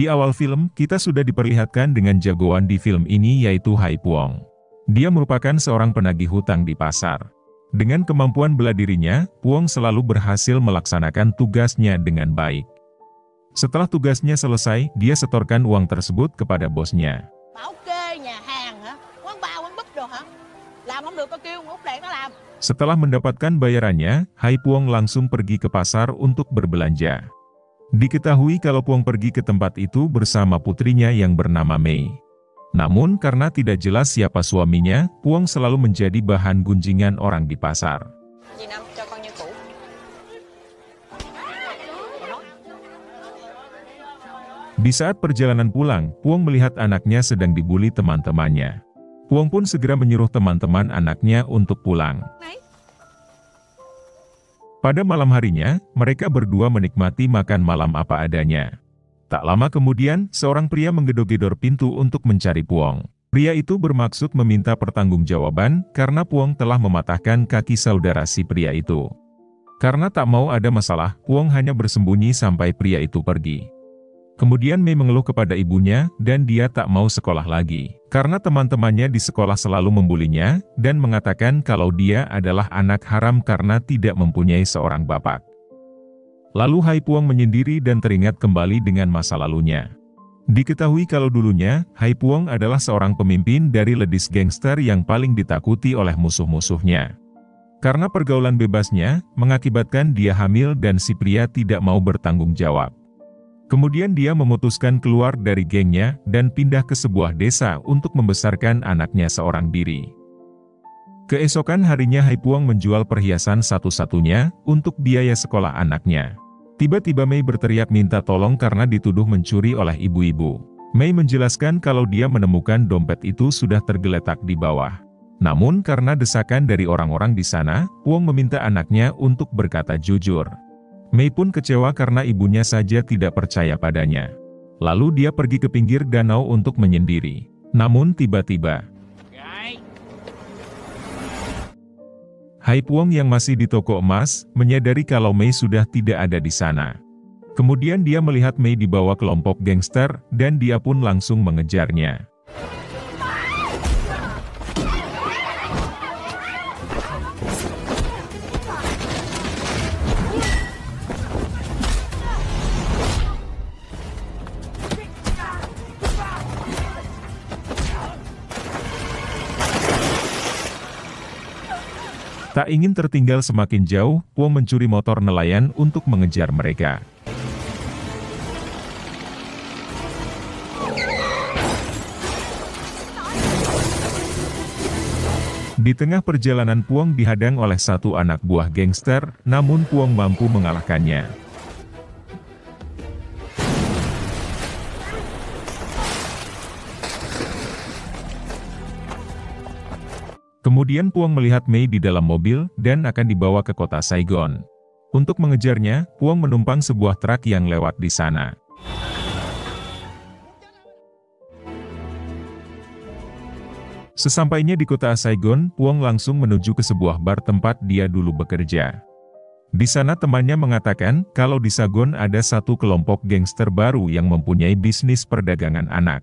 Di awal film, kita sudah diperlihatkan dengan jagoan di film ini yaitu Hai Puong. Dia merupakan seorang penagih hutang di pasar. Dengan kemampuan bela dirinya, Puong selalu berhasil melaksanakan tugasnya dengan baik. Setelah tugasnya selesai, dia setorkan uang tersebut kepada bosnya. Setelah mendapatkan bayarannya, Hai Puong langsung pergi ke pasar untuk berbelanja. Diketahui kalau Puong pergi ke tempat itu bersama putrinya yang bernama Mei. Namun karena tidak jelas siapa suaminya, Puong selalu menjadi bahan gunjingan orang di pasar. Di saat perjalanan pulang, Puong melihat anaknya sedang dibuli teman-temannya. Puong pun segera menyuruh teman-teman anaknya untuk pulang. Pada malam harinya, mereka berdua menikmati makan malam apa adanya. Tak lama kemudian, seorang pria menggedor-gedor pintu untuk mencari Puong. Pria itu bermaksud meminta pertanggungjawaban karena Puong telah mematahkan kaki saudara si pria itu. Karena tak mau ada masalah, Puong hanya bersembunyi sampai pria itu pergi. Kemudian Mei mengeluh kepada ibunya dan dia tak mau sekolah lagi. Karena teman-temannya di sekolah selalu membulinya dan mengatakan kalau dia adalah anak haram karena tidak mempunyai seorang bapak. Lalu Hai Puong menyendiri dan teringat kembali dengan masa lalunya. Diketahui kalau dulunya, Hai Puong adalah seorang pemimpin dari ledis gangster yang paling ditakuti oleh musuh-musuhnya. Karena pergaulan bebasnya, mengakibatkan dia hamil dan si pria tidak mau bertanggung jawab. Kemudian dia memutuskan keluar dari gengnya dan pindah ke sebuah desa untuk membesarkan anaknya seorang diri. Keesokan harinya Hai Puong menjual perhiasan satu-satunya untuk biaya sekolah anaknya. Tiba-tiba Mei berteriak minta tolong karena dituduh mencuri oleh ibu-ibu. Mei menjelaskan kalau dia menemukan dompet itu sudah tergeletak di bawah. Namun karena desakan dari orang-orang di sana, Puong meminta anaknya untuk berkata jujur. Mei pun kecewa karena ibunya saja tidak percaya padanya. Lalu dia pergi ke pinggir danau untuk menyendiri. Namun tiba-tiba, Hai Puong yang masih di toko emas, menyadari kalau Mei sudah tidak ada di sana. Kemudian dia melihat Mei dibawa kelompok gangster, dan dia pun langsung mengejarnya. Tak ingin tertinggal semakin jauh, Puong mencuri motor nelayan untuk mengejar mereka. Di tengah perjalanan Puong dihadang oleh satu anak buah gangster, namun Puong mampu mengalahkannya. Kemudian Puong melihat Mei di dalam mobil dan akan dibawa ke kota Saigon. Untuk mengejarnya, Puong menumpang sebuah truk yang lewat di sana. Sesampainya di kota Saigon, Puong langsung menuju ke sebuah bar tempat dia dulu bekerja. Di sana temannya mengatakan kalau di Saigon ada satu kelompok gangster baru yang mempunyai bisnis perdagangan anak.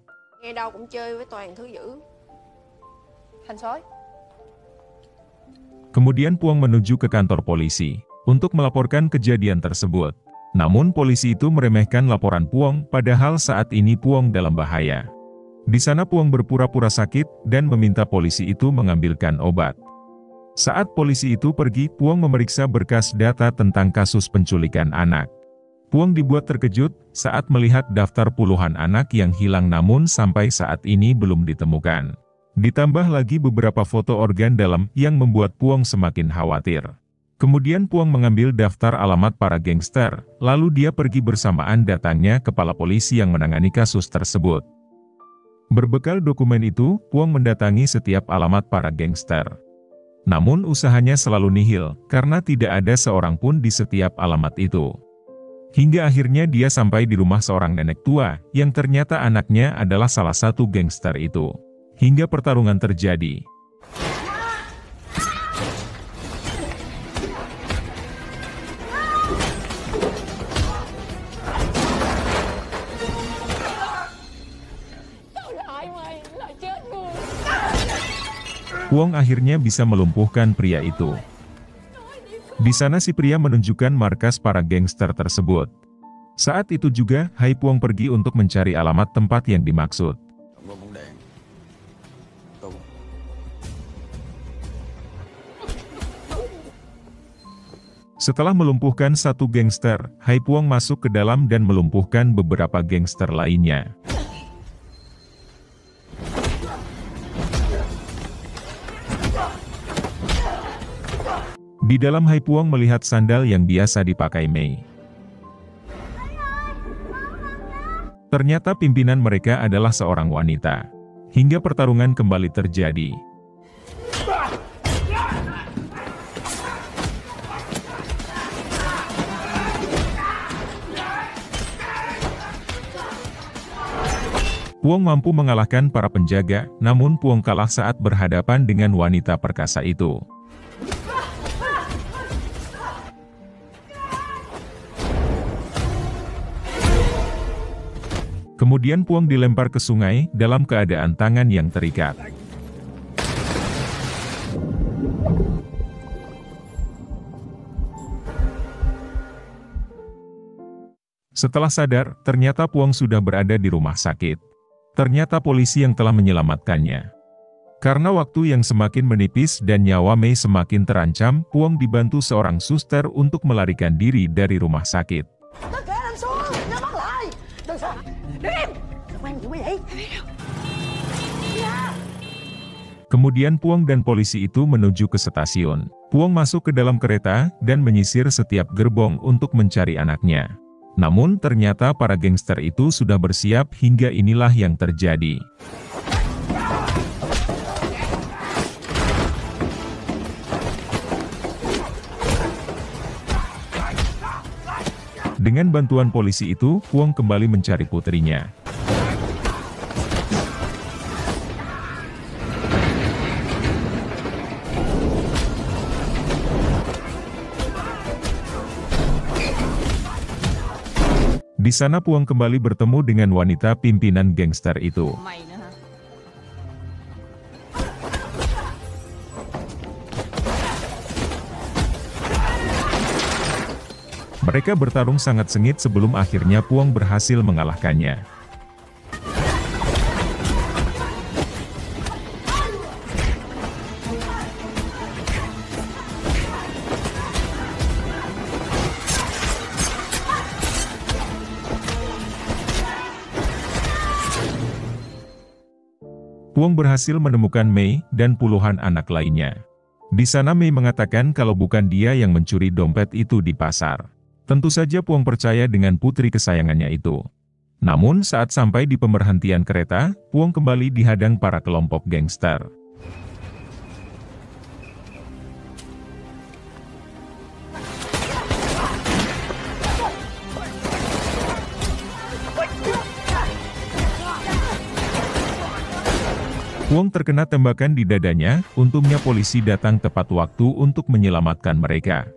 Kemudian Puong menuju ke kantor polisi untuk melaporkan kejadian tersebut. Namun polisi itu meremehkan laporan Puong, padahal saat ini Puong dalam bahaya. Di sana Puong berpura-pura sakit dan meminta polisi itu mengambilkan obat. Saat polisi itu pergi, Puong memeriksa berkas data tentang kasus penculikan anak. Puong dibuat terkejut saat melihat daftar puluhan anak yang hilang namun sampai saat ini belum ditemukan. Ditambah lagi beberapa foto organ dalam yang membuat Puong semakin khawatir. Kemudian Puong mengambil daftar alamat para gangster, lalu dia pergi bersamaan datangnya kepala polisi yang menangani kasus tersebut. Berbekal dokumen itu, Puong mendatangi setiap alamat para gangster. Namun usahanya selalu nihil, karena tidak ada seorang pun di setiap alamat itu. Hingga akhirnya dia sampai di rumah seorang nenek tua, yang ternyata anaknya adalah salah satu gangster itu. Hingga pertarungan terjadi. Puong akhirnya bisa melumpuhkan pria itu. Di sana si pria menunjukkan markas para gangster tersebut. Saat itu juga, Hai Puong pergi untuk mencari alamat tempat yang dimaksud. Setelah melumpuhkan satu gangster, Hai Puong masuk ke dalam dan melumpuhkan beberapa gangster lainnya. Di dalam Hai Puong melihat sandal yang biasa dipakai Mei. Ternyata pimpinan mereka adalah seorang wanita. Hingga pertarungan kembali terjadi. Puong mampu mengalahkan para penjaga, namun Puong kalah saat berhadapan dengan wanita perkasa itu. Kemudian Puong dilempar ke sungai, dalam keadaan tangan yang terikat. Setelah sadar, ternyata Puong sudah berada di rumah sakit. Ternyata polisi yang telah menyelamatkannya. Karena waktu yang semakin menipis dan nyawa Mei semakin terancam, Puong dibantu seorang suster untuk melarikan diri dari rumah sakit. Kemudian Puong dan polisi itu menuju ke stasiun. Puong masuk ke dalam kereta, dan menyisir setiap gerbong untuk mencari anaknya. Namun ternyata para gangster itu sudah bersiap hingga inilah yang terjadi. Dengan bantuan polisi itu, Puong kembali mencari putrinya. Di sana Puong kembali bertemu dengan wanita pimpinan gangster itu. Mereka bertarung sangat sengit sebelum akhirnya Puong berhasil mengalahkannya. Puong berhasil menemukan Mei dan puluhan anak lainnya. Di sana Mei mengatakan kalau bukan dia yang mencuri dompet itu di pasar. Tentu saja Puong percaya dengan putri kesayangannya itu. Namun saat sampai di pemberhentian kereta, Puong kembali dihadang para kelompok gangster. Puong terkena tembakan di dadanya, untungnya polisi datang tepat waktu untuk menyelamatkan mereka.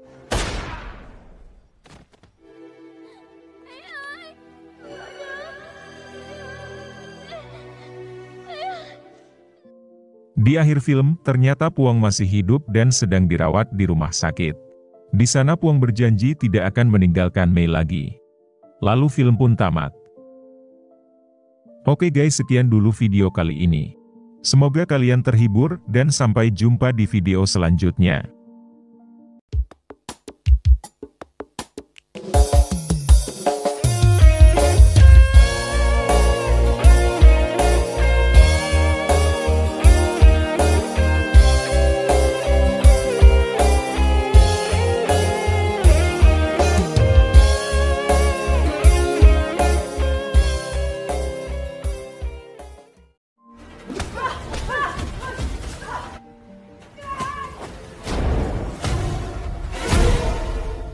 Di akhir film, ternyata Puong masih hidup dan sedang dirawat di rumah sakit. Di sana Puong berjanji tidak akan meninggalkan Mei lagi. Lalu film pun tamat. Oke guys, sekian dulu video kali ini. Semoga kalian terhibur, dan sampai jumpa di video selanjutnya.